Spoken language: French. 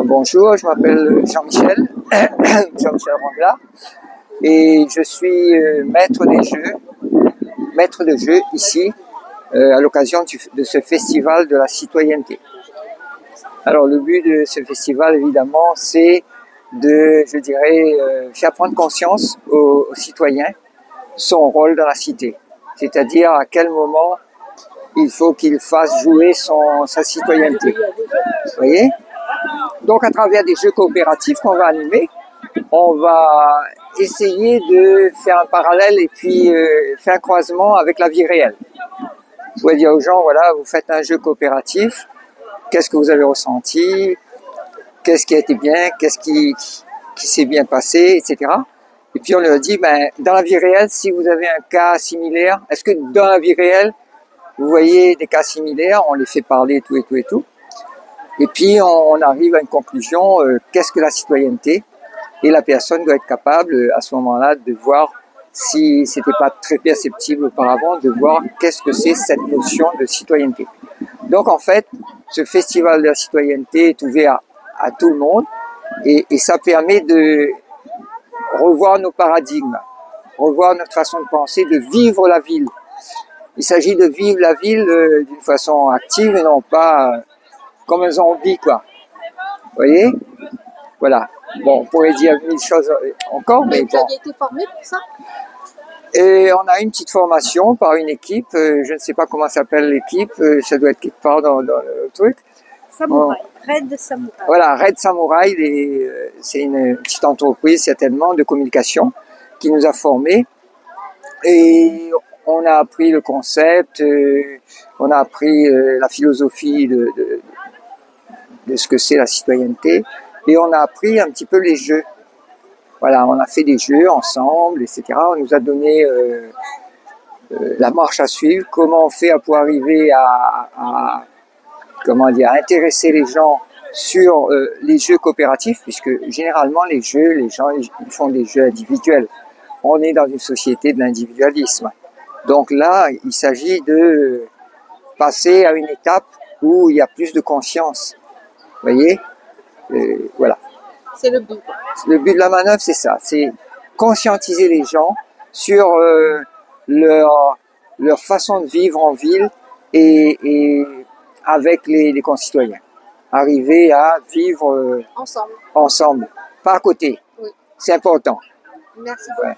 Bonjour, je m'appelle Jean-Michel, Jean-Michel Rangla, et je suis maître de jeu ici, à l'occasion de ce festival de la citoyenneté. Alors le but de ce festival, évidemment, c'est de, je dirais, faire prendre conscience aux citoyens son rôle dans la cité, c'est-à-dire à quel moment il faut qu'il fasse jouer sa citoyenneté. Vous voyez ? Donc à travers des jeux coopératifs qu'on va animer, on va essayer de faire un parallèle et puis faire un croisement avec la vie réelle. Vous pouvez dire aux gens, voilà, vous faites un jeu coopératif, qu'est-ce que vous avez ressenti, qu'est-ce qui a été bien, qu'est-ce qui s'est bien passé, etc. Et puis on leur dit, dans la vie réelle, si vous avez un cas similaire, est-ce que dans la vie réelle, vous voyez des cas similaires, on les fait parler tout et tout et tout. Et puis on arrive à une conclusion, qu'est-ce que la citoyenneté? Et la personne doit être capable à ce moment-là de voir, si c'était pas très perceptible auparavant, de voir qu'est-ce que c'est cette notion de citoyenneté. Donc en fait, ce festival de la citoyenneté est ouvert à tout le monde et ça permet de revoir nos paradigmes, revoir notre façon de penser, de vivre la ville. Il s'agit de vivre la ville d'une façon active et non pas comme un zombie, quoi. Vous voyez? Voilà. Bon, on pourrait dire mille choses encore, mais bon. Vous avez été formé pour ça? Et on a une petite formation par une équipe, je ne sais pas comment s'appelle l'équipe, ça doit être quelque part dans le truc. Samouraï, Red Samouraï. Voilà, Red Samouraï, c'est une petite entreprise certainement de communication qui nous a formés. Et on a appris le concept, on a appris la philosophie de ce que c'est la citoyenneté, et on a appris un petit peu les jeux. Voilà, on a fait des jeux ensemble, etc. On nous a donné la marche à suivre, comment on fait pour arriver à intéresser les gens sur les jeux coopératifs, puisque généralement les gens ils font des jeux individuels. On est dans une société de l'individualisme. Donc là, il s'agit de passer à une étape où il y a plus de conscience. Vous voyez ? Voilà. C'est le but. Le but de la manœuvre, c'est ça, c'est conscientiser les gens sur leur façon de vivre en ville et avec les concitoyens. Arriver à vivre ensemble, pas à côté. Oui. C'est important. Merci beaucoup. Ouais.